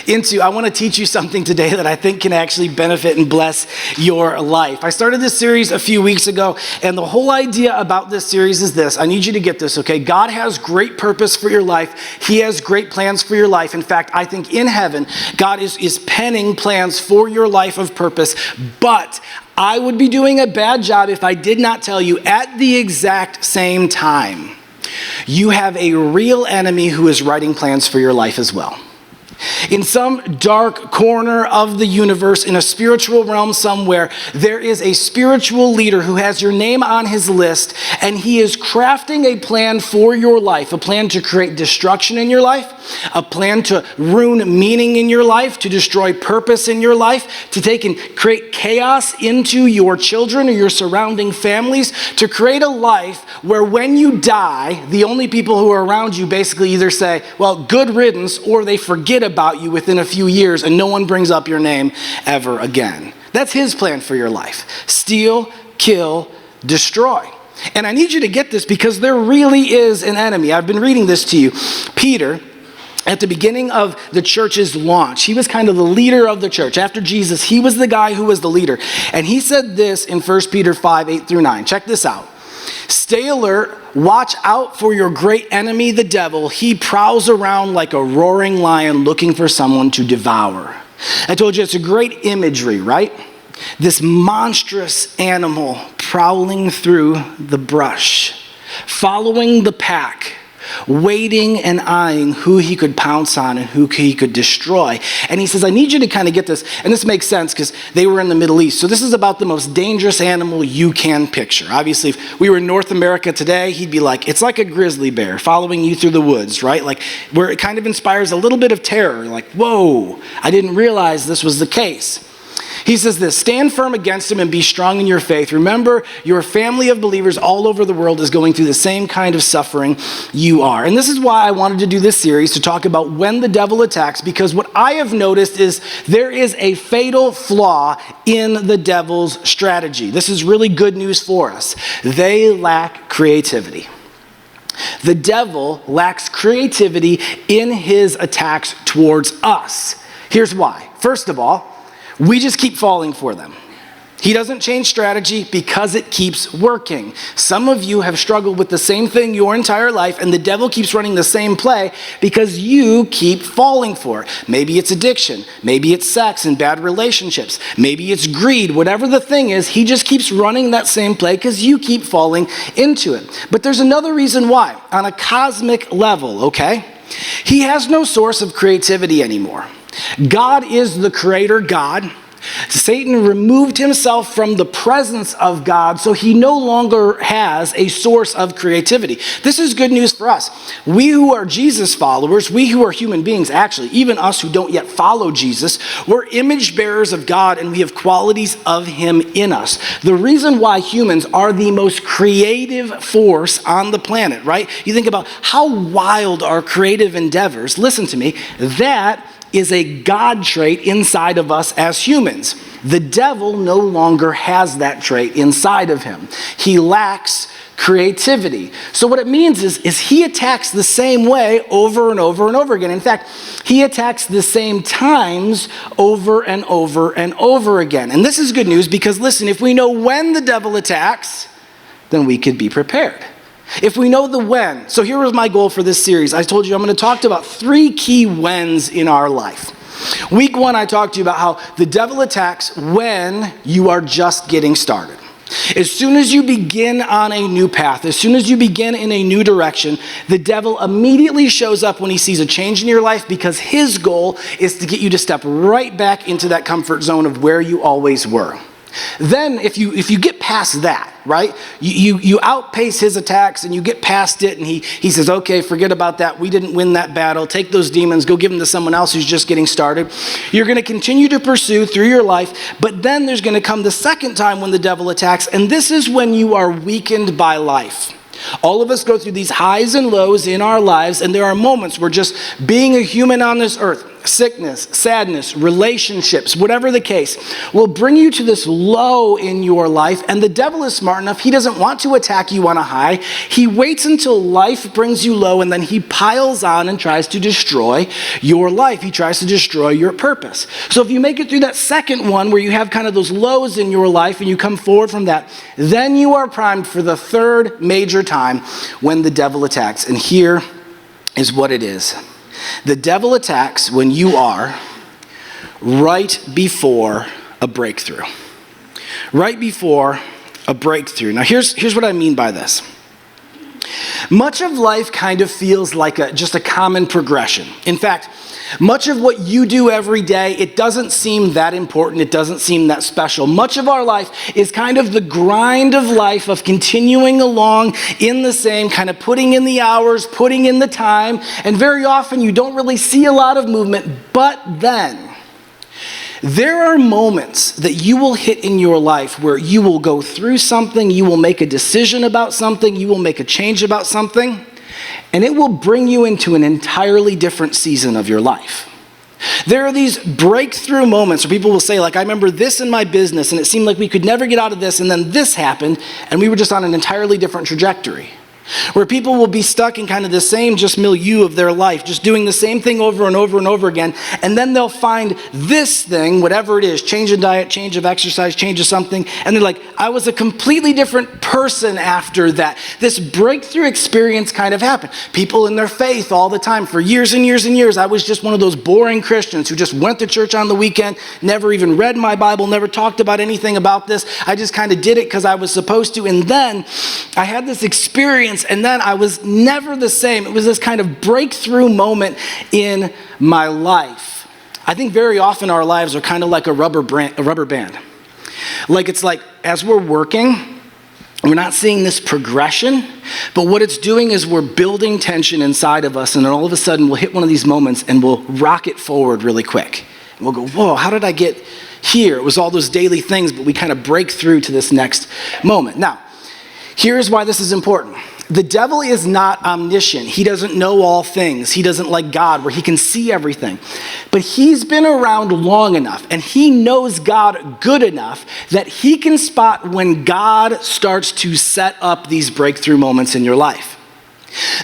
I want to teach you something today that I think can actually benefit and bless your life. I started this series a few weeks ago, and the whole idea about this series is this. I need you to get this, okay? God has great purpose for your life. He has great plans for your life. In fact, I think in heaven, God is penning plans for your life of purpose, but I would be doing a bad job if I did not tell you at the exact same time, you have a real enemy who is writing plans for your life as well. In some dark corner of the universe, in a spiritual realm somewhere, there is a spiritual leader who has your name on his list, and he is crafting a plan for your life, a plan to create destruction in your life, a plan to ruin meaning in your life, to destroy purpose in your life, to take and create chaos into your children or your surrounding families, to create a life where when you die, the only people who are around you basically either say, well, good riddance, or they forget about you within a few years and no one brings up your name ever again. That's his plan for your life. Steal, kill, destroy. And I need you to get this because there really is an enemy. I've been reading this to you. Peter, at the beginning of the church's launch, he was kind of the leader of the church. After Jesus, he was the guy who was the leader. And he said this in 1 Peter 5, 8 through 9. Check this out. Stay alert, watch out for your great enemy, the devil. He prowls around like a roaring lion looking for someone to devour. I told you it's a great imagery, right? This monstrous animal prowling through the brush, following the pack, waiting and eyeing who he could pounce on and who he could destroy. And he says, I need you to kind of get this. And this makes sense because they were in the Middle East. So this is about the most dangerous animal you can picture. Obviously, if we were in North America today, he'd be like, it's like a grizzly bear following you through the woods, right? Like where it kind of inspires a little bit of terror. Like, whoa, I didn't realize this was the case. He says this, stand firm against him and be strong in your faith. Remember, your family of believers all over the world is going through the same kind of suffering you are. And this is why I wanted to do this series to talk about when the devil attacks, because what I have noticed is there is a fatal flaw in the devil's strategy. This is really good news for us. They lack creativity. The devil lacks creativity in his attacks towards us. Here's why. First of all, we just keep falling for them. He doesn't change strategy because it keeps working. Some of you have struggled with the same thing your entire life, and the devil keeps running the same play because you keep falling for it. Maybe it's addiction. Maybe it's sex and bad relationships. Maybe it's greed. Whatever the thing is, he just keeps running that same play because you keep falling into it. But there's another reason why. On a cosmic level, okay? He has no source of creativity anymore. God is the creator God. Satan removed himself from the presence of God, so he no longer has a source of creativity. This is good news for us. We who are Jesus followers, we who are human beings, actually, even us who don't yet follow Jesus, we're image bearers of God and we have qualities of him in us. The reason why humans are the most creative force on the planet, right? You think about how wild our creative endeavors. Listen to me, that is a God trait inside of us as humans. The devil no longer has that trait inside of him. He lacks creativity. So what it means is he attacks the same way over and over and over again. In fact, he attacks the same times over and over and over again. And this is good news because listen, if we know when the devil attacks, then we could be prepared. If we know the when, so here was my goal for this series. I told you I'm going to talk about 3 key whens in our life. Week 1, I talked to you about how the devil attacks when you are just getting started. As soon as you begin on a new path, as soon as you begin in a new direction, the devil immediately shows up when he sees a change in your life because his goal is to get you to step right back into that comfort zone of where you always were. Then if you get past that, right, you outpace his attacks and you get past it and he says, okay, forget about that. We didn't win that battle. Take those demons, go give them to someone else who's just getting started. You're going to continue to pursue through your life, but then there's going to come the second time when the devil attacks, and this is when you are weakened by life. All of us go through these highs and lows in our lives, and there are moments where just being a human on this earth, sickness, sadness, relationships, whatever the case, will bring you to this low in your life. And the devil is smart enough. He doesn't want to attack you on a high. He waits until life brings you low, and then he piles on and tries to destroy your life. He tries to destroy your purpose. So if you make it through that second one where you have kind of those lows in your life and you come forward from that, then you are primed for the third major time when the devil attacks. And here is what it is. The devil attacks when you are right before a breakthrough. Right before a breakthrough. Now here's what I mean by this. Much of life kind of feels like just a common progression. In fact, much of what you do every day, it doesn't seem that important. It doesn't seem that special. Much of our life is kind of the grind of life of continuing along in the same, kind of putting in the hours, putting in the time, and very often you don't really see a lot of movement. But then, there are moments that you will hit in your life where you will go through something, you will make a decision about something, you will make a change about something, and it will bring you into an entirely different season of your life. There are these breakthrough moments where people will say, like, I remember this in my business, and it seemed like we could never get out of this, and then this happened, and we were just on an entirely different trajectory. Where people will be stuck in kind of the same just milieu of their life, just doing the same thing over and over and over again, and then they'll find this thing, whatever it is, change of diet, change of exercise, change of something, and they're like, I was a completely different person after that. This breakthrough experience kind of happened. People in their faith all the time, for years and years and years, I was just one of those boring Christians who just went to church on the weekend, never even read my Bible, never talked about anything about this. I just kind of did it because I was supposed to, and then I had this experience, and then I was never the same. It was this kind of breakthrough moment in my life. I think very often our lives are kind of like a rubber band. Like it's like as we're working, we're not seeing this progression, but what it's doing is we're building tension inside of us, and then all of a sudden we'll hit one of these moments and we'll rocket forward really quick. And we'll go, whoa, how did I get here? It was all those daily things, but we kind of break through to this next moment. Now, here's why this is important. The devil is not omniscient. He doesn't know all things. He doesn't like God where he can see everything. But he's been around long enough and he knows God good enough that he can spot when God starts to set up these breakthrough moments in your life.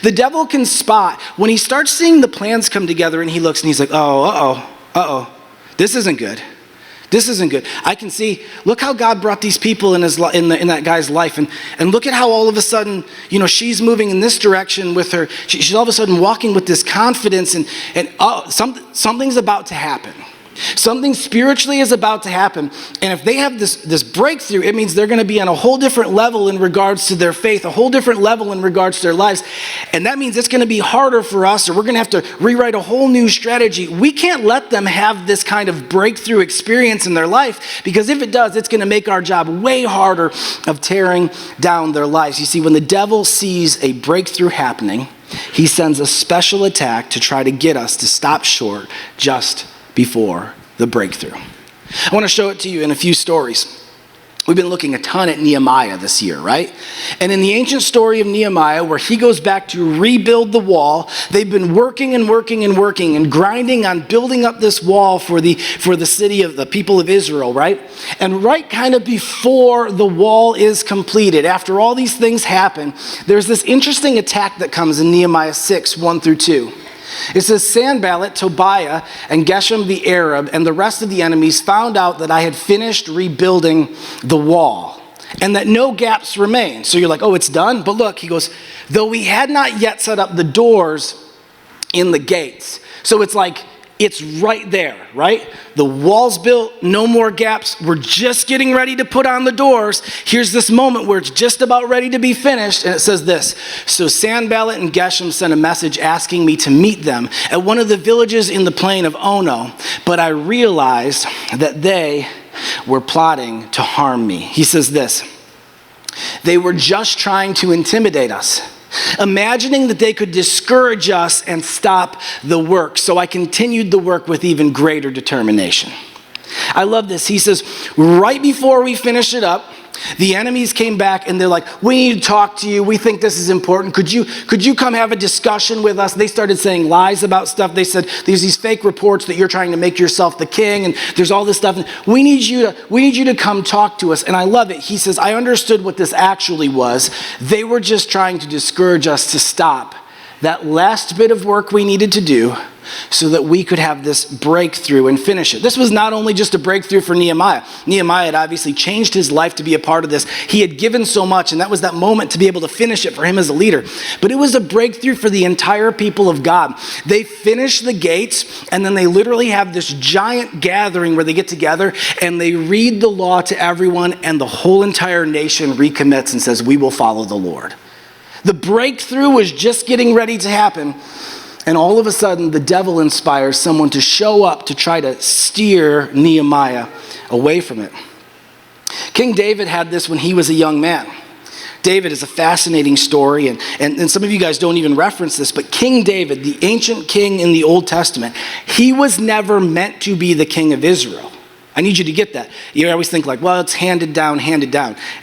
The devil can spot when he starts seeing the plans come together and he looks and he's like, this isn't good. This isn't good. I can see, look how God brought these people in that guy's life. And look at how all of a sudden, she's moving in this direction with her. She's all of a sudden walking with this confidence and something's about to happen. Something spiritually is about to happen. And if they have this breakthrough, it means they're going to be on a whole different level in regards to their faith, a whole different level in regards to their lives. And that means it's going to be harder for us, or we're going to have to rewrite a whole new strategy. We can't let them have this kind of breakthrough experience in their life, because if it does, it's going to make our job way harder of tearing down their lives. You see, when the devil sees a breakthrough happening, he sends a special attack to try to get us to stop short just before the breakthrough. I want to show it to you in a few stories. We've been looking a ton at Nehemiah this year, right? And in the ancient story of Nehemiah, where he goes back to rebuild the wall, they've been working and grinding on building up this wall for the city of the people of Israel, right? And right kind of before the wall is completed, after all these things happen, there's this interesting attack that comes in Nehemiah 6, 1-2. It says, Sanballat, Tobiah, and Geshem the Arab, and the rest of the enemies found out that I had finished rebuilding the wall, and that no gaps remain. So you're like, oh, it's done? But look, he goes, though we had not yet set up the doors in the gates. So it's like, it's right there, right? The wall's built, no more gaps. We're just getting ready to put on the doors. Here's this moment where it's just about ready to be finished. And it says this, so Sanballat and Geshem sent a message asking me to meet them at one of the villages in the plain of Ono. But I realized that they were plotting to harm me. He says this, they were just trying to intimidate us, imagining that they could discourage us and stop the work. So I continued the work with even greater determination. I love this. He says, right before we finish it up, The enemies came back and they're like, we need to talk to you. We think this is important. Could you come have a discussion with us? They started saying lies about stuff. They said, there's these fake reports that you're trying to make yourself the king, and there's all this stuff. We need you to come talk to us. And I love it. He says, I understood what this actually was. They were just trying to discourage us to stop that last bit of work we needed to do so that we could have this breakthrough and finish it. This was not only just a breakthrough for Nehemiah. Nehemiah had obviously changed his life to be a part of this. He had given so much, and that was that moment to be able to finish it for him as a leader. But it was a breakthrough for the entire people of God. They finish the gates, and then they literally have this giant gathering where they get together and they read the law to everyone, and the whole entire nation recommits and says, we will follow the Lord. The breakthrough was just getting ready to happen, and all of a sudden the devil inspires someone to show up to try to steer Nehemiah away from it. King David had this when he was a young man. David is a fascinating story, and some of you guys don't even reference this, but King David, the ancient king in the Old Testament, he was never meant to be the king of Israel. I need you to get that. You always think like, well, it's handed down.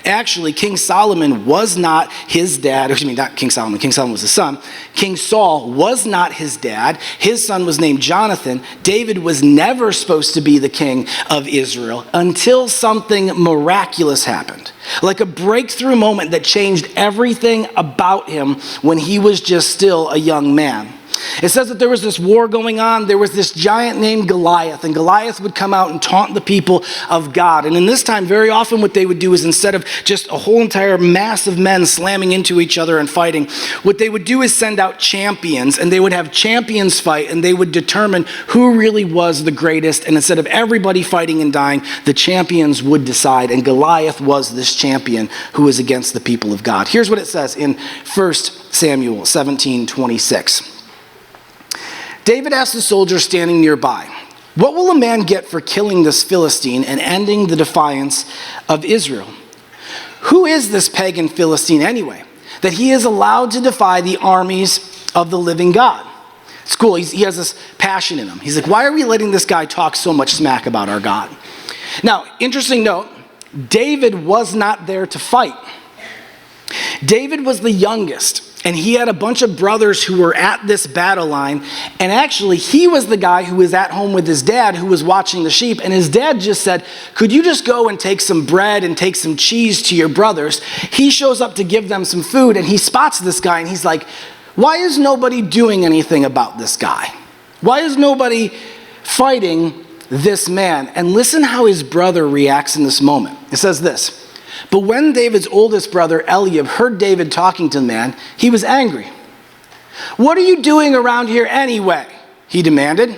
Actually, King Solomon was not his dad. Not King Solomon. King Solomon was his son. King Saul was not his dad. His son was named Jonathan. David was never supposed to be the king of Israel until something miraculous happened. Like a breakthrough moment that changed everything about him when he was just still a young man. It says that there was this war going on. There was this giant named Goliath, and Goliath would come out and taunt the people of God. And in this time, very often what they would do is, instead of just a whole entire mass of men slamming into each other and fighting, what they would do is send out champions, and they would have champions fight, and they would determine who really was the greatest. And instead of everybody fighting and dying, the champions would decide, and Goliath was this champion who was against the people of God. Here's what it says in 1 Samuel 17:26. David asked the soldiers standing nearby, what will a man get for killing this Philistine and ending the defiance of Israel? Who is this pagan Philistine anyway, that he is allowed to defy the armies of the living God? It's cool. He has this passion in him. He's like, why are we letting this guy talk so much smack about our God? Now, interesting note, David was not there to fight. David was the youngest, and he had a bunch of brothers who were at this battle line, and actually he was the guy who was at home with his dad who was watching the sheep, and his dad just said, could you just go and take some bread and take some cheese to your brothers? He shows up to give them some food, and he spots this guy, and he's like, why is nobody doing anything about this guy? Why is nobody fighting this man? And listen how his brother reacts in this moment. It says this, but when David's oldest brother, Eliab, heard David talking to the man, he was angry. What are you doing around here anyway? He demanded.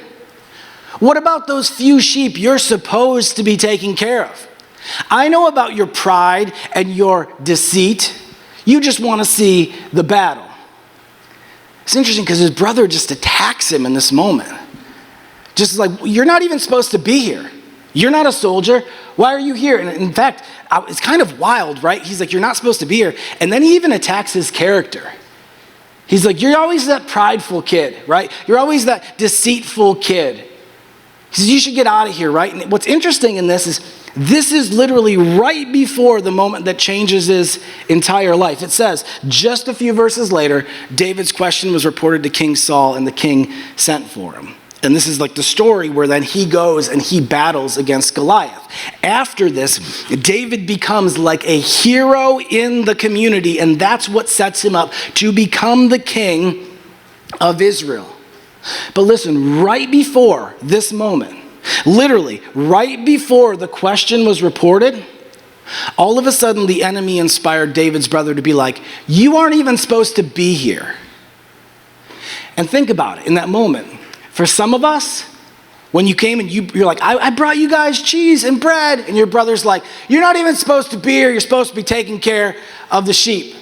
What about those few sheep you're supposed to be taking care of? I know about your pride and your deceit. You just want to see the battle. It's interesting because his brother just attacks him in this moment. Just like, you're not even supposed to be here. You're not a soldier. Why are you here? And in fact, it's kind of wild, right? He's like, you're not supposed to be here. And then he even attacks his character. He's like, you're always that prideful kid, right? You're always that deceitful kid. He says, you should get out of here, right? And what's interesting in this is literally right before the moment that changes his entire life. It says, just a few verses later, David's question was reported to King Saul, and the king sent for him. And this is like the story where then he goes and he battles against Goliath. After this, David becomes like a hero in the community, and that's what sets him up to become the king of Israel. But listen, right before this moment, literally right before the question was reported, all of a sudden the enemy inspired David's brother to be like, you aren't even supposed to be here. And think about it in that moment. For some of us, when you came and you're like, I brought you guys cheese and bread, and your brother's like, you're not even supposed to be here, you're supposed to be taking care of the sheep.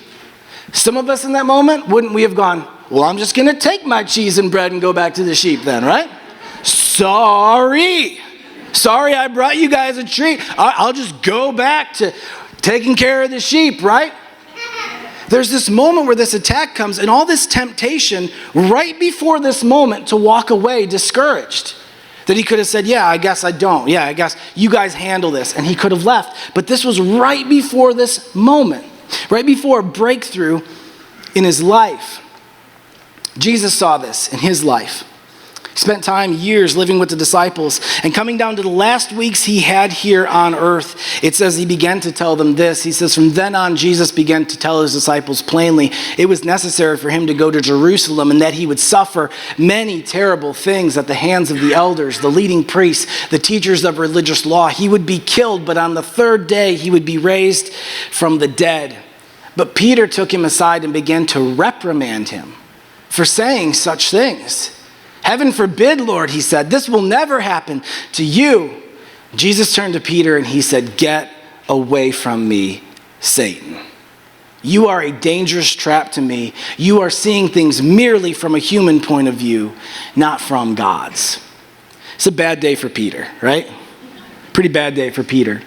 Some of us in that moment, wouldn't we have gone, well, I'm just gonna take my cheese and bread and go back to the sheep then, right? Sorry, I brought you guys a treat. I'll just go back to taking care of the sheep, right? There's this moment where this attack comes and all this temptation right before this moment to walk away discouraged. That he could have said, yeah, I guess I don't. Yeah, I guess you guys handle this. And he could have left. But this was right before this moment, right before a breakthrough in his life. Jesus saw this in his life. He spent years living with the disciples, and coming down to the last weeks he had here on earth, it says he began to tell them this. He says, from then on, Jesus began to tell his disciples plainly it was necessary for him to go to Jerusalem and that he would suffer many terrible things at the hands of the elders, the leading priests, the teachers of religious law. He would be killed, but on the third day he would be raised from the dead. But Peter took him aside and began to reprimand him for saying such things. Heaven forbid, Lord, he said, this will never happen to you. Jesus turned to Peter and he said, get away from me, Satan. You are a dangerous trap to me. You are seeing things merely from a human point of view, not from God's. It's a bad day for Peter, right? Pretty bad day for Peter.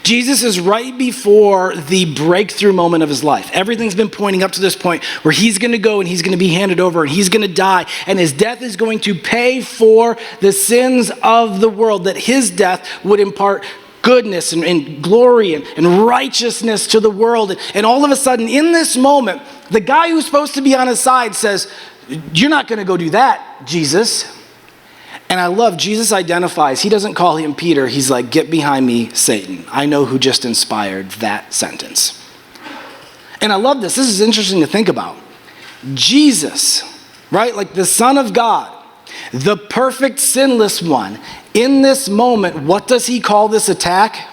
Jesus is right before the breakthrough moment of his life. Everything's been pointing up to this point where he's going to go and he's going to be handed over and he's going to die, and his death is going to pay for the sins of the world, that his death would impart goodness and glory and righteousness to the world. And all of a sudden, in this moment, the guy who's supposed to be on his side says, you're not going to go do that, Jesus. And I love, Jesus identifies, he doesn't call him Peter. He's like, get behind me, Satan. I know who just inspired that sentence. And I love this. This is interesting to think about. Jesus, right? Like the Son of God, the perfect sinless one. In this moment, what does he call this attack?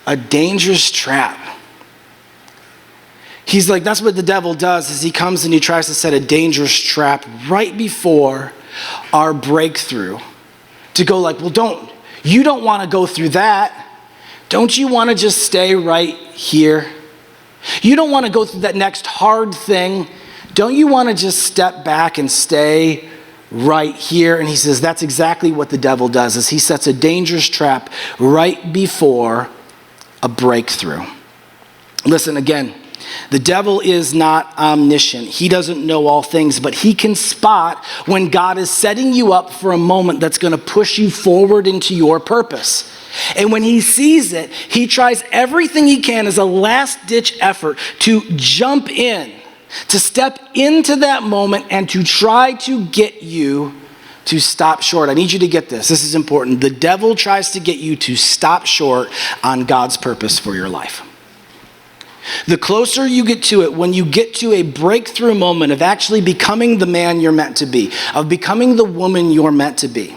A dangerous trap. He's like, that's what the devil does, is he comes and he tries to set a dangerous trap right before our breakthrough, to go like, well, you don't want to go through that. Don't you want to just stay right here? You don't want to go through that next hard thing. Don't you want to just step back and stay right here? And he says that's exactly what the devil does, is he sets a dangerous trap right before a breakthrough. Listen again. The devil is not omniscient. He doesn't know all things, but he can spot when God is setting you up for a moment that's going to push you forward into your purpose. And when he sees it, he tries everything he can as a last-ditch effort to jump in, to step into that moment and to try to get you to stop short. I need you to get this. This is important. The devil tries to get you to stop short on God's purpose for your life. The closer you get to it, when you get to a breakthrough moment of actually becoming the man you're meant to be, of becoming the woman you're meant to be,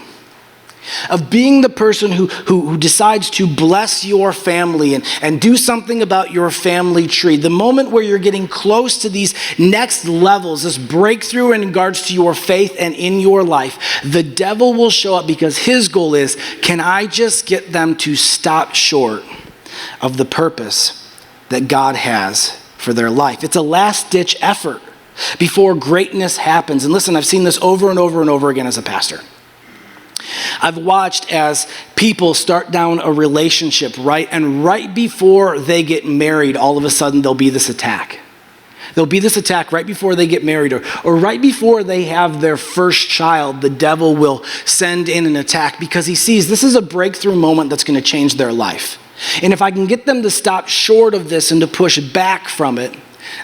of being the person who decides to bless your family and do something about your family tree, the moment where you're getting close to these next levels, this breakthrough in regards to your faith and in your life, the devil will show up because his goal is, can I just get them to stop short of the purpose that God has for their life? It's a last-ditch effort before greatness happens. And listen, I've seen this over and over and over again as a pastor. I've watched as people start down a relationship, right? And right before they get married, all of a sudden there'll be this attack. There'll be this attack right before they get married, or right before they have their first child. The devil will send in an attack because he sees this is a breakthrough moment that's going to change their life. And if I can get them to stop short of this and to push back from it,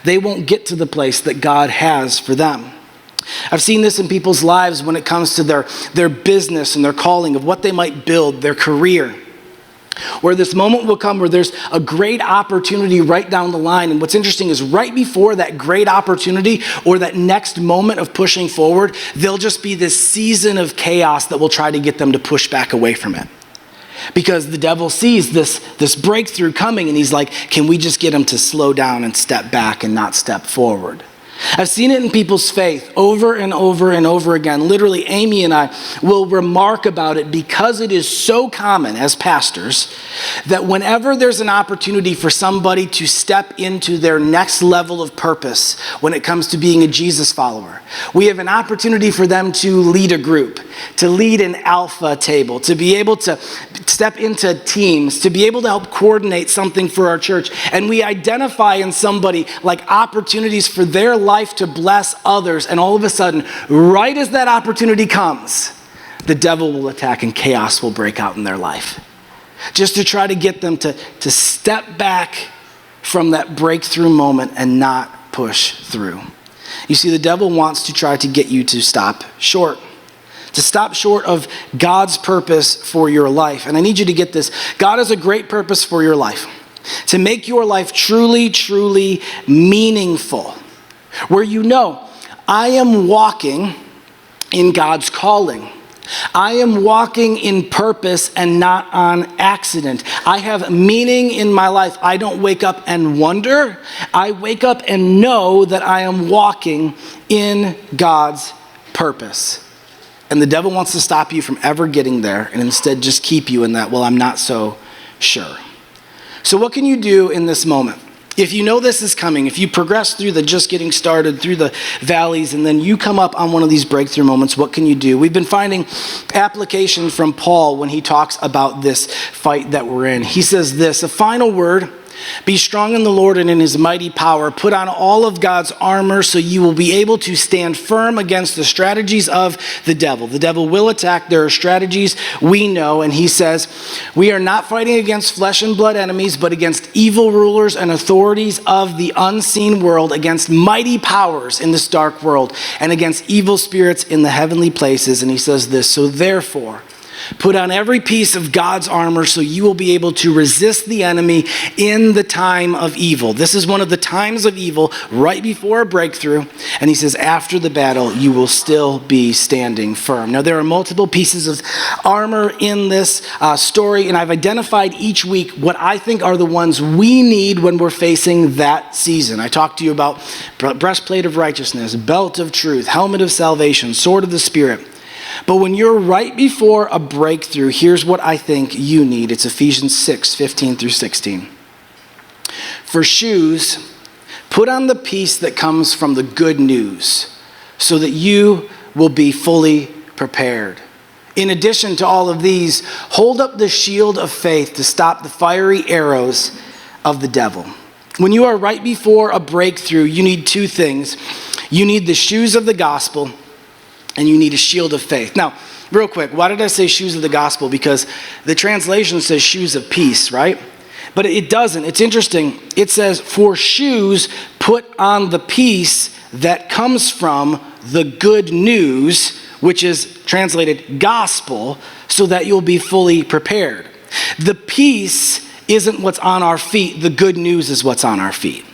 they won't get to the place that God has for them. I've seen this in people's lives when it comes to their business and their calling, of what they might build, their career, where this moment will come where there's a great opportunity right down the line. And what's interesting is right before that great opportunity or that next moment of pushing forward, there'll just be this season of chaos that will try to get them to push back away from it. Because the devil sees this breakthrough coming and he's like, can we just get them to slow down and step back and not step forward? I've seen it in people's faith over and over and over again. Literally, Amy and I will remark about it because it is so common as pastors that whenever there's an opportunity for somebody to step into their next level of purpose when it comes to being a Jesus follower, we have an opportunity for them to lead a group, to lead an alpha table, to be able to step into teams, to be able to help coordinate something for our church. And we identify in somebody like opportunities for their life to bless others. And all of a sudden, right as that opportunity comes, the devil will attack and chaos will break out in their life. Just to try to get them to step back from that breakthrough moment and not push through. You see, the devil wants to try to get you to stop short of God's purpose for your life. And I need you to get this. God has a great purpose for your life, to make your life truly, truly meaningful, where you know, I am walking in God's calling. I am walking in purpose and not on accident. I have meaning in my life. I don't wake up and wonder. I wake up and know that I am walking in God's purpose. And the devil wants to stop you from ever getting there and instead just keep you in that, well, I'm not so sure. So what can you do in this moment? If you know this is coming, if you progress through the just getting started, through the valleys, and then you come up on one of these breakthrough moments, what can you do? We've been finding application from Paul when he talks about this fight that we're in. He says this, a final word, be strong in the Lord and in his mighty power. Put on all of God's armor so you will be able to stand firm against the strategies of the devil. The devil will attack. There are strategies we know. And he says, we are not fighting against flesh and blood enemies, but against evil rulers and authorities of the unseen world, against mighty powers in this dark world, and against evil spirits in the heavenly places. And he says this, so therefore, put on every piece of God's armor so you will be able to resist the enemy in the time of evil. This is one of the times of evil right before a breakthrough. And he says, after the battle, you will still be standing firm. Now, there are multiple pieces of armor in this story, and I've identified each week what I think are the ones we need when we're facing that season. I talked to you about breastplate of righteousness, belt of truth, helmet of salvation, sword of the Spirit. But when you're right before a breakthrough, here's what I think you need. It's Ephesians 6, 15 through 16. For shoes, put on the piece that comes from the good news so that you will be fully prepared. In addition to all of these, hold up the shield of faith to stop the fiery arrows of the devil. When you are right before a breakthrough, you need two things. You need the shoes of the gospel, and you need a shield of faith. Now, real quick, why did I say shoes of the gospel? Because the translation says shoes of peace, right? But it doesn't. It's interesting. It says, for shoes, put on the peace that comes from the good news, which is translated gospel, so that you'll be fully prepared. The peace isn't what's on our feet. The good news is what's on our feet.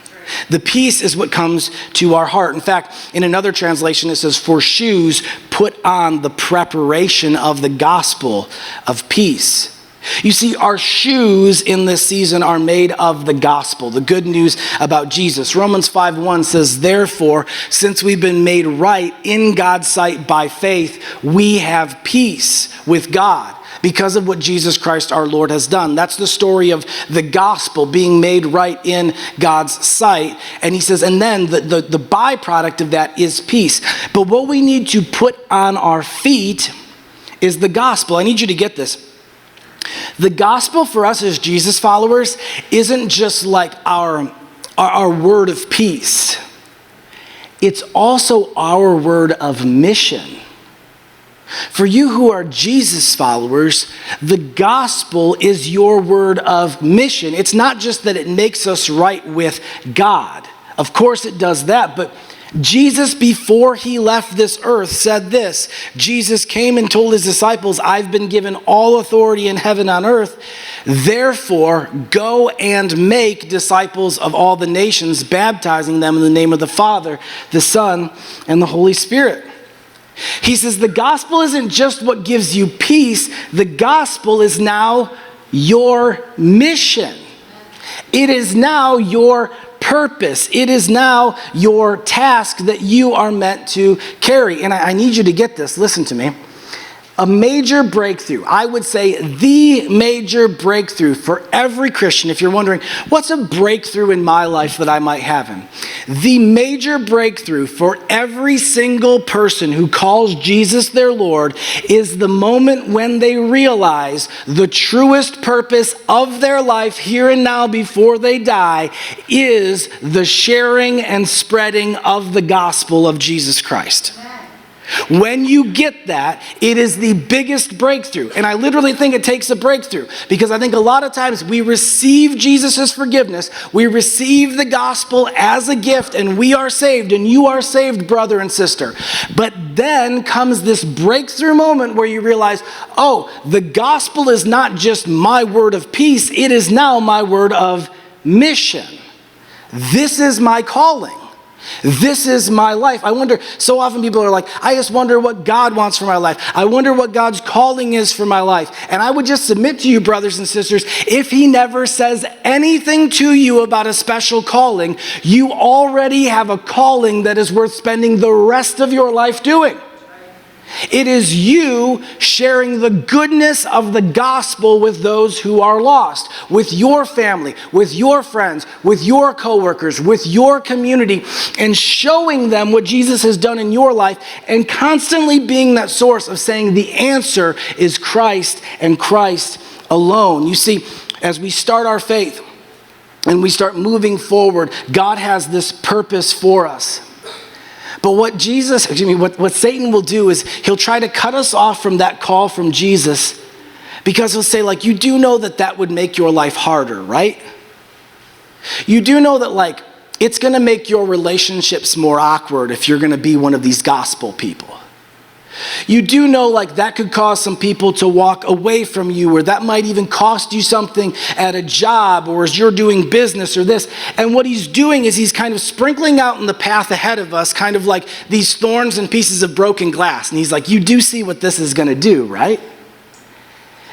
The peace is what comes to our heart. In fact, in another translation, it says, for shoes, put on the preparation of the gospel of peace. You see, our shoes in this season are made of the gospel, the good news about Jesus. Romans 5:1 says, therefore, since we've been made right in God's sight by faith, we have peace with God, because of what Jesus Christ our Lord has done. That's the story of the gospel being made right in God's sight. And he says, and then the byproduct of that is peace. But what we need to put on our feet is the gospel. I need you to get this. The gospel for us as Jesus followers isn't just like our word of peace. It's also our word of mission. For you who are Jesus followers, the gospel is your word of mission. It's not just that it makes us right with God. Of course it does that, but Jesus, before he left this earth, said this. Jesus came and told his disciples, I've been given all authority in heaven and on earth. Therefore, go and make disciples of all the nations, baptizing them in the name of the Father, the Son, and the Holy Spirit. He says the gospel isn't just what gives you peace. The gospel is now your mission. It is now your purpose. It is now your task that you are meant to carry. And I need you to get this. Listen to me. A major breakthrough, I would say the major breakthrough for every Christian, if you're wondering, what's a breakthrough in my life that I might have in? The major breakthrough for every single person who calls Jesus their Lord is the moment when they realize the truest purpose of their life here and now before they die is the sharing and spreading of the gospel of Jesus Christ. When you get that, it is the biggest breakthrough. And I literally think it takes a breakthrough because I think a lot of times we receive Jesus' forgiveness, we receive the gospel as a gift, and we are saved, and you are saved, brother and sister. But then comes this breakthrough moment where you realize, oh, the gospel is not just my word of peace, it is now my word of mission. This is my calling. This is my life. I wonder, so often people are like, I just wonder what God wants for my life. I wonder what God's calling is for my life. And I would just submit to you, brothers and sisters, if he never says anything to you about a special calling, you already have a calling that is worth spending the rest of your life doing. It is you sharing the goodness of the gospel with those who are lost, with your family, with your friends, with your coworkers, with your community, and showing them what Jesus has done in your life, and constantly being that source of saying the answer is Christ and Christ alone. You see, as we start our faith and we start moving forward, God has this purpose for us. But what Satan will do is he'll try to cut us off from that call from Jesus because he'll say, like, you do know that would make your life harder, right? You do know that, like, it's going to make your relationships more awkward if you're going to be one of these gospel people. You do know, like, that could cause some people to walk away from you, or that might even cost you something at a job or as you're doing business or this. And what he's doing is he's kind of sprinkling out in the path ahead of us, kind of like these thorns and pieces of broken glass. And he's like, you do see what this is going to do, right?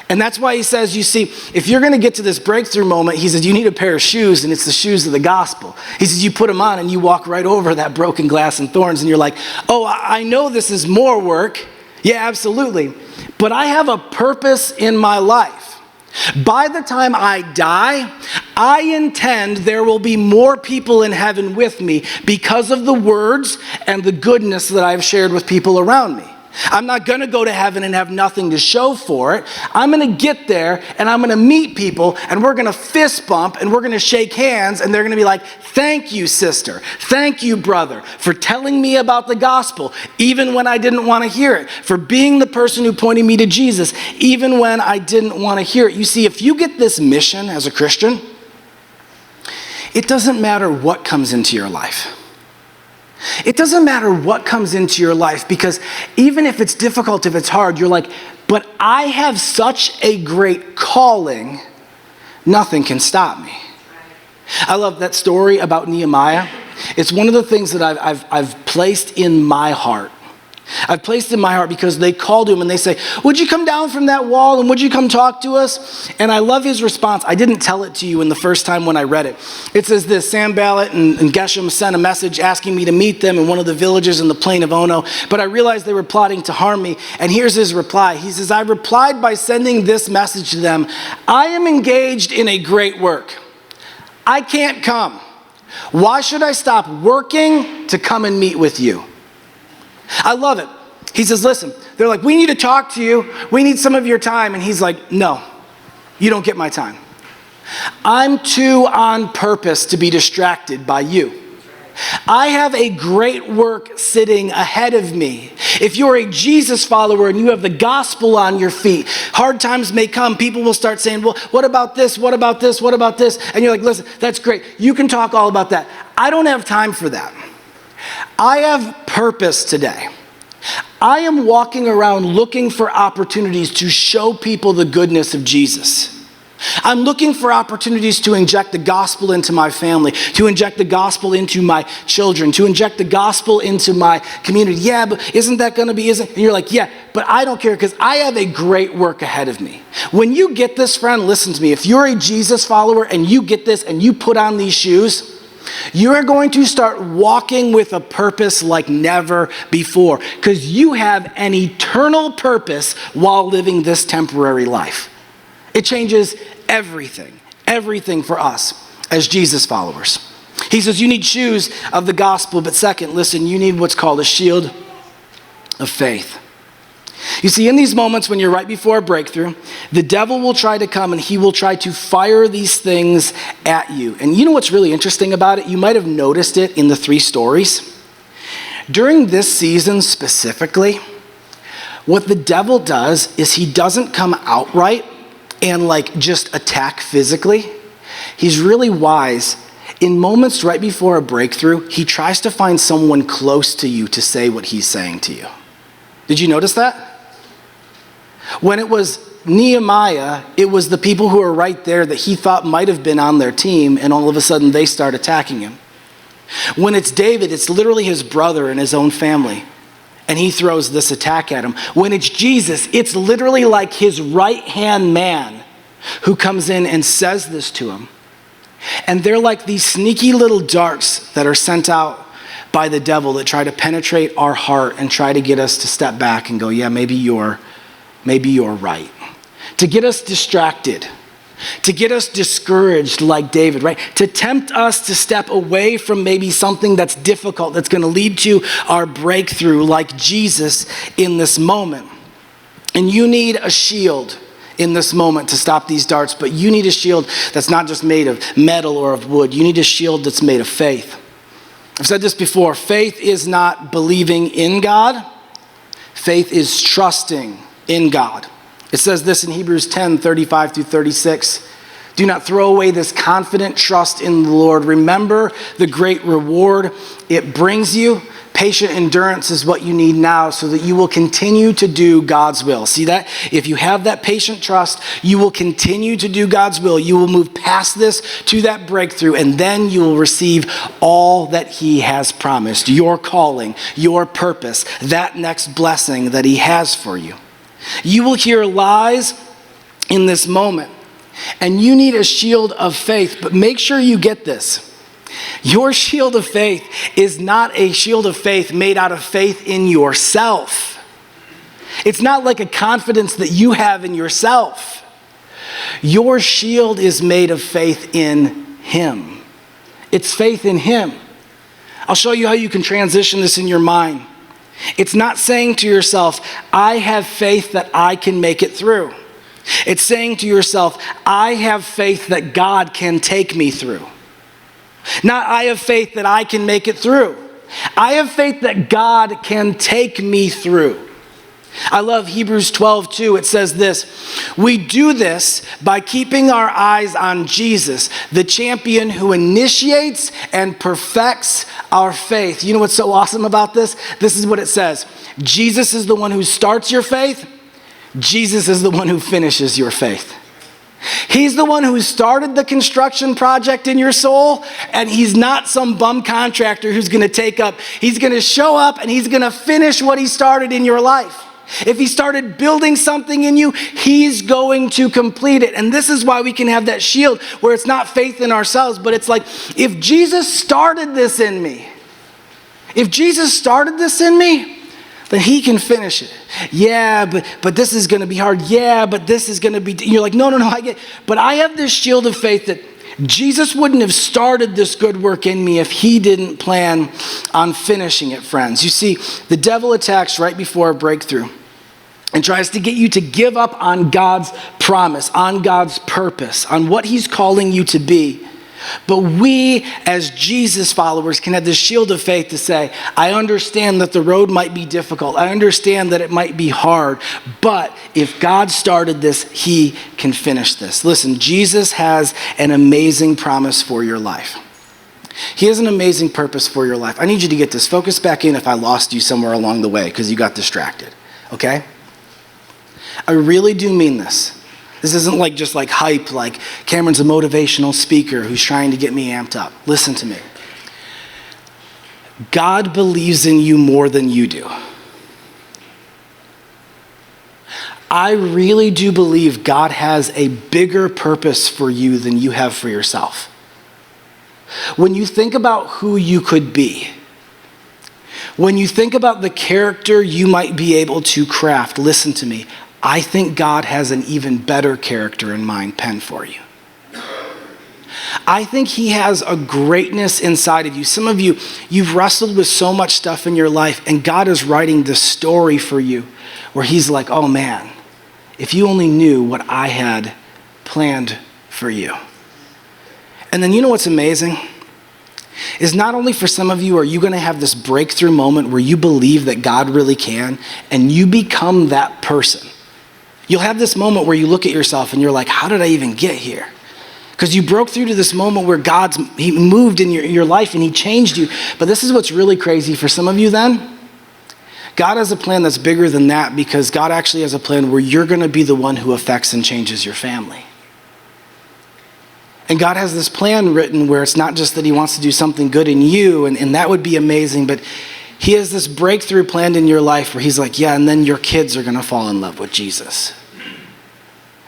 And that's why he says, you see, if you're going to get to this breakthrough moment, he says, you need a pair of shoes, and it's the shoes of the gospel. He says, you put them on and you walk right over that broken glass and thorns, and you're like, oh, I know this is more work. Yeah, absolutely. But I have a purpose in my life. By the time I die, I intend there will be more people in heaven with me because of the words and the goodness that I've shared with people around me. I'm not going to go to heaven and have nothing to show for it. I'm going to get there and I'm going to meet people and we're going to fist bump and we're going to shake hands and they're going to be like, thank you, sister. Thank you, brother, for telling me about the gospel, even when I didn't want to hear it, for being the person who pointed me to Jesus, even when I didn't want to hear it. You see, if you get this mission as a Christian, it doesn't matter what comes into your life. It doesn't matter what comes into your life, because even if it's difficult, if it's hard, you're like, but I have such a great calling, nothing can stop me. I love that story about Nehemiah. It's one of the things that I've placed in my heart. I've placed in my heart because they called him and they say, would you come down from that wall and would you come talk to us? And I love his response. I didn't tell it to you in the first time when I read it. It says this: Sanballat and Geshem sent a message asking me to meet them in one of the villages in the plain of Ono, but I realized they were plotting to harm me. And here's his reply. He says, I replied by sending this message to them: I am engaged in a great work. I can't come. Why should I stop working to come and meet with you? I love it. He says, listen, they're like, we need to talk to you. We need some of your time. And he's like, no, you don't get my time. I'm too on purpose to be distracted by you. I have a great work sitting ahead of me. If you're a Jesus follower and you have the gospel on your feet, hard times may come. People will start saying, well, what about this? What about this? What about this? And you're like, listen, that's great. You can talk all about that. I don't have time for that. I have purpose today. I am walking around looking for opportunities to show people the goodness of Jesus. I'm looking for opportunities to inject the gospel into my family, to inject the gospel into my children, to inject the gospel into my community. Yeah, but isn't that going to be, and you're like, yeah, but I don't care because I have a great work ahead of me. When you get this, friend, listen to me. If you're a Jesus follower and you get this and you put on these shoes, you are going to start walking with a purpose like never before, because you have an eternal purpose while living this temporary life. It changes everything for us as Jesus followers. He says you need shoes of the gospel, but second, listen, you need what's called a shield of faith. You see, in these moments when you're right before a breakthrough, the devil will try to come and he will try to fire these things at you. And you know what's really interesting about it? You might have noticed it in the 3 stories. During this season specifically, what the devil does is he doesn't come outright and like just attack physically. He's really wise. In moments right before a breakthrough, he tries to find someone close to you to say what he's saying to you. Did you notice that? When it was Nehemiah, it was the people who were right there that he thought might have been on their team, and all of a sudden they start attacking him. When it's David, it's literally his brother and his own family, and he throws this attack at him. When it's Jesus, it's literally like his right-hand man who comes in and says this to him. And they're like these sneaky little darts that are sent out by the devil that try to penetrate our heart and try to get us to step back and go, yeah, maybe you're right. To get us distracted, to get us discouraged like David, right? To tempt us to step away from maybe something that's difficult, that's going to lead to our breakthrough like Jesus in this moment. And you need a shield in this moment to stop these darts, but you need a shield that's not just made of metal or of wood. You need a shield that's made of faith. I've said this before, faith is not believing in God. Faith is trusting in God. It says this in Hebrews 10, 35 through 36. Do not throw away this confident trust in the Lord. Remember the great reward it brings you. Patient endurance is what you need now so that you will continue to do God's will. See that? If you have that patient trust, you will continue to do God's will. You will move past this to that breakthrough, and then you will receive all that he has promised. Your calling, your purpose, that next blessing that he has for you. You will hear lies in this moment, and you need a shield of faith, but make sure you get this. Your shield of faith is not a shield of faith made out of faith in yourself. It's not like a confidence that you have in yourself. Your shield is made of faith in him. It's faith in him. I'll show you how you can transition this in your mind. It's not saying to yourself, I have faith that I can make it through. It's saying to yourself, I have faith that God can take me through. Not I have faith that I can make it through. I have faith that God can take me through. I love Hebrews 12:2. It says this, we do this by keeping our eyes on Jesus, the champion who initiates and perfects our faith. You know what's so awesome about this? This is what it says. Jesus is the one who starts your faith. Jesus is the one who finishes your faith. He's the one who started the construction project in your soul, and he's not some bum contractor who's going to take up. He's going to show up and he's going to finish what he started in your life. If he started building something in you, he's going to complete it. And this is why we can have that shield where it's not faith in ourselves, but it's like, if Jesus started this in me, then he can finish it. Yeah, but this is going to be hard. Yeah, but this is going to be, you're like, no, I get it. But I have this shield of faith that Jesus wouldn't have started this good work in me if he didn't plan on finishing it, friends. You see, the devil attacks right before a breakthrough and tries to get you to give up on God's promise, on God's purpose, on what he's calling you to be. But we, as Jesus followers, can have this shield of faith to say, I understand that the road might be difficult. I understand that it might be hard. But if God started this, he can finish this. Listen, Jesus has an amazing promise for your life. He has an amazing purpose for your life. I need you to get this. Focus back in if I lost you somewhere along the way because you got distracted, okay? I really do mean this. This isn't like just like hype, like Cameron's a motivational speaker who's trying to get me amped up. Listen to me. God believes in you more than you do. I really do believe God has a bigger purpose for you than you have for yourself. When you think about who you could be, when you think about the character you might be able to craft, listen to me. I think God has an even better character in mind penned for you. I think he has a greatness inside of you. Some of you, you've wrestled with so much stuff in your life, and God is writing this story for you where he's like, oh man, if you only knew what I had planned for you. And then you know what's amazing? is not only for some of you are you going to have this breakthrough moment where you believe that God really can and you become that person. You'll have this moment where you look at yourself and you're like, how did I even get here? Because you broke through to this moment where he moved in your life and he changed you. But this is what's really crazy for some of you then. God has a plan that's bigger than that, because God actually has a plan where you're going to be the one who affects and changes your family. And God has this plan written where it's not just that he wants to do something good in you, and that would be amazing, but he has this breakthrough planned in your life where he's like, yeah, and then your kids are going to fall in love with Jesus.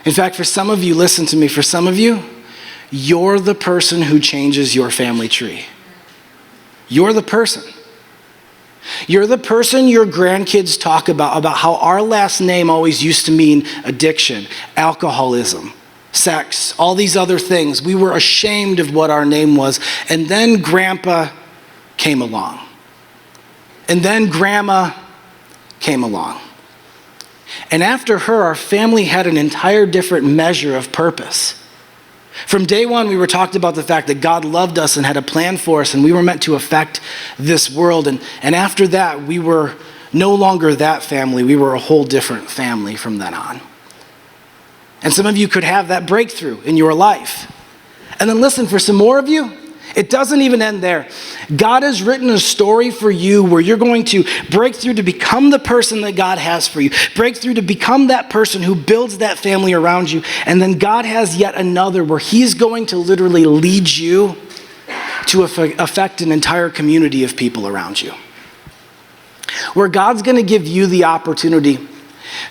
In fact, for some of you, listen to me, for some of you, you're the person who changes your family tree. You're the person. You're the person your grandkids talk about how our last name always used to mean addiction, alcoholism, sex, all these other things. We were ashamed of what our name was. And then grandpa came along. And then grandma came along. And after her, our family had an entire different measure of purpose. From day one, we were talked about the fact that God loved us and had a plan for us, and we were meant to affect this world. And after that, we were no longer that family. We were a whole different family from then on. And some of you could have that breakthrough in your life. And then listen, for some more of you, it doesn't even end there. God has written a story for you where you're going to break through to become the person that God has for you. Break through to become that person who builds that family around you. And then God has yet another where he's going to literally lead you to affect an entire community of people around you. Where God's going to give you the opportunity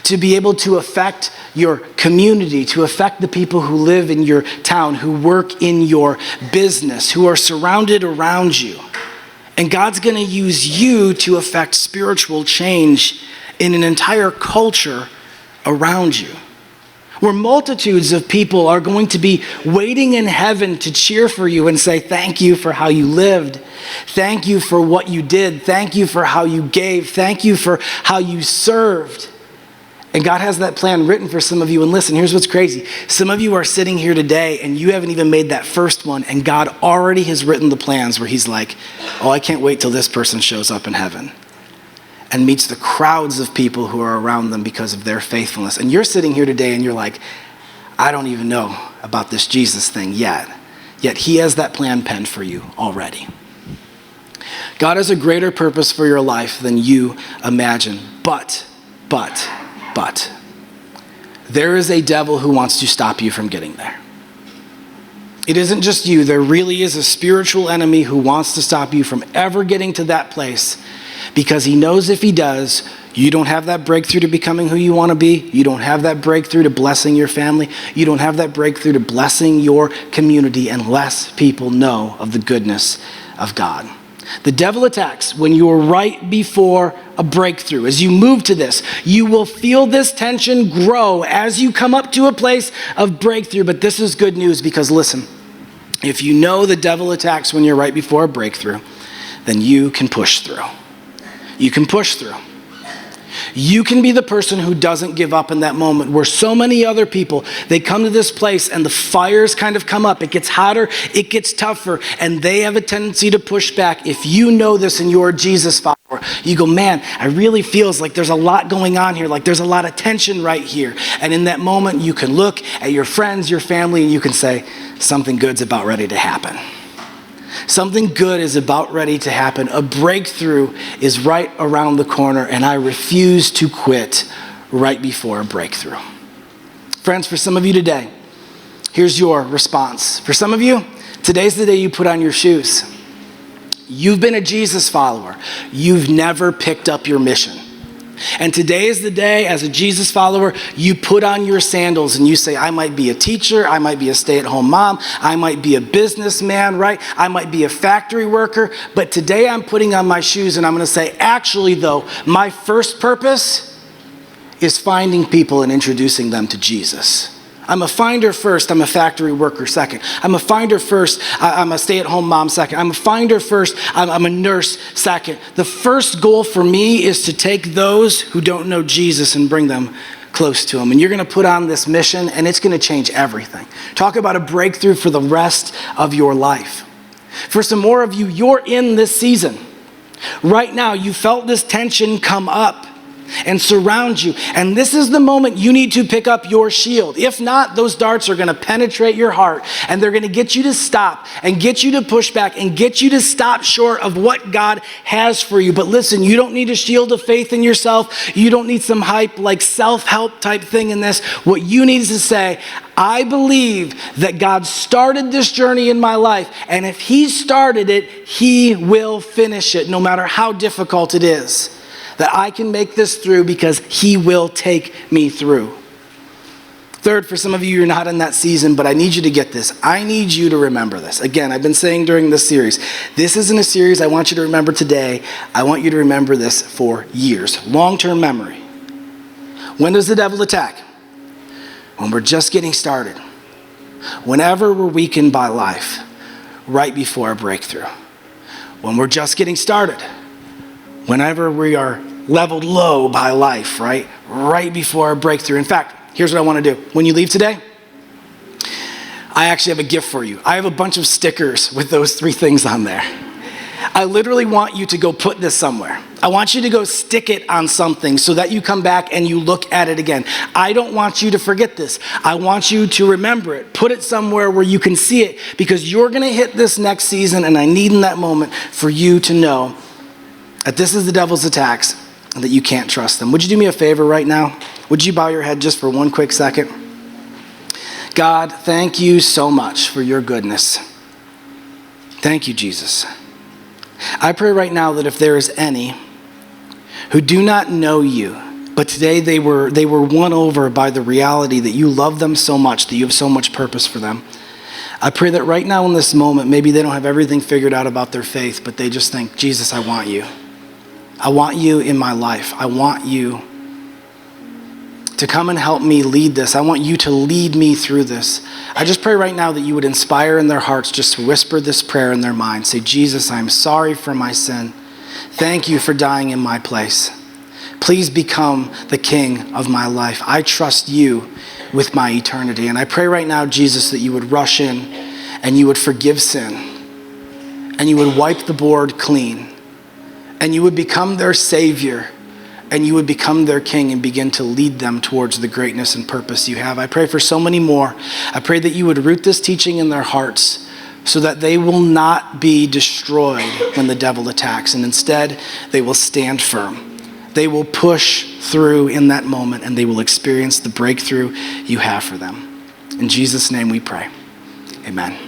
to be able to affect your community, to affect the people who live in your town, who work in your business, who are surrounded around you. And God's going to use you to affect spiritual change in an entire culture around you. Where multitudes of people are going to be waiting in heaven to cheer for you and say, thank you for how you lived. Thank you for what you did. Thank you for how you gave. Thank you for how you served. And God has that plan written for some of you. And listen, here's what's crazy. Some of you are sitting here today and you haven't even made that first one. And God already has written the plans where he's like, oh, I can't wait till this person shows up in heaven and meets the crowds of people who are around them because of their faithfulness. And you're sitting here today and you're like, I don't even know about this Jesus thing yet. Yet he has that plan penned for you already. God has a greater purpose for your life than you imagine. But, there is a devil who wants to stop you from getting there. It isn't just you. There really is a spiritual enemy who wants to stop you from ever getting to that place, because he knows if he does, you don't have that breakthrough to becoming who you want to be. You don't have that breakthrough to blessing your family. You don't have that breakthrough to blessing your community unless people know of the goodness of God. The devil attacks when you are right before a breakthrough. As you move to this, you will feel this tension grow as you come up to a place of breakthrough. But this is good news, because listen, if you know the devil attacks when you're right before a breakthrough, then you can push through. You can push through. You can be the person who doesn't give up in that moment, where so many other people, they come to this place and the fires kind of come up. It gets hotter, it gets tougher, and they have a tendency to push back. If you know this and you're a Jesus follower, you go, man, I really feels like there's a lot going on here, like there's a lot of tension right here. And in that moment, you can look at your friends, your family, and you can say, something good's about ready to happen. Something good is about ready to happen. A breakthrough is right around the corner, and I refuse to quit right before a breakthrough. Friends, for some of you today, here's your response. For some of you, today's the day you put on your shoes. You've been a Jesus follower. You've never picked up your mission. And today is the day, as a Jesus follower, you put on your sandals and you say, I might be a teacher, I might be a stay-at-home mom, I might be a businessman, right? I might be a factory worker, but today I'm putting on my shoes and I'm gonna say, actually though, my first purpose is finding people and introducing them to Jesus. I'm a finder first, I'm a factory worker second. I'm a finder first, I'm a stay-at-home mom second. I'm a finder first, I'm a nurse second. The first goal for me is to take those who don't know Jesus and bring them close to him. And you're gonna put on this mission and it's gonna change everything. Talk about a breakthrough for the rest of your life. For some more of you, you're in this season. Right now, you felt this tension come up and surround you. And this is the moment you need to pick up your shield. If not, those darts are going to penetrate your heart and they're going to get you to stop and get you to push back and get you to stop short of what God has for you. But listen, you don't need a shield of faith in yourself. You don't need some hype like self-help type thing in this. What you need is to say, I believe that God started this journey in my life, and if he started it, he will finish it, no matter how difficult it is. That I can make this through because he will take me through. Third, for some of you, you're not in that season, but I need you to get this. I need you to remember this. Again, I've been saying during this series, this isn't a series I want you to remember today. I want you to remember this for years. Long-term memory. When does the devil attack? When we're just getting started. Whenever we're weakened by life, right before a breakthrough. When we're just getting started. Whenever we are leveled low by life, right? Right before a breakthrough. In fact, here's what I want to do. When you leave today, I actually have a gift for you. I have a bunch of stickers with those 3 things on there. I literally want you to go put this somewhere. I want you to go stick it on something so that you come back and you look at it again. I don't want you to forget this. I want you to remember it. Put it somewhere where you can see it, because you're going to hit this next season, and I need in that moment for you to know that this is the devil's attacks and that you can't trust them. Would you do me a favor right now? Would you bow your head just for one quick second? God, thank you so much for your goodness. Thank you, Jesus. I pray right now that if there is any who do not know you, but today they were won over by the reality that you love them so much, that you have so much purpose for them. I pray that right now in this moment, maybe they don't have everything figured out about their faith, but they just think, Jesus, I want you. I want you in my life. I want you to come and help me lead this. I want you to lead me through this. I just pray right now that you would inspire in their hearts just to whisper this prayer in their mind. Say, Jesus, I'm sorry for my sin. Thank you for dying in my place. Please become the king of my life. I trust you with my eternity. And I pray right now, Jesus, that you would rush in and you would forgive sin and you would wipe the board clean and you would become their savior and you would become their king and begin to lead them towards the greatness and purpose you have. I pray for so many more. I pray that you would root this teaching in their hearts so that they will not be destroyed when the devil attacks, and instead they will stand firm. They will push through in that moment and they will experience the breakthrough you have for them. In Jesus' name we pray. Amen.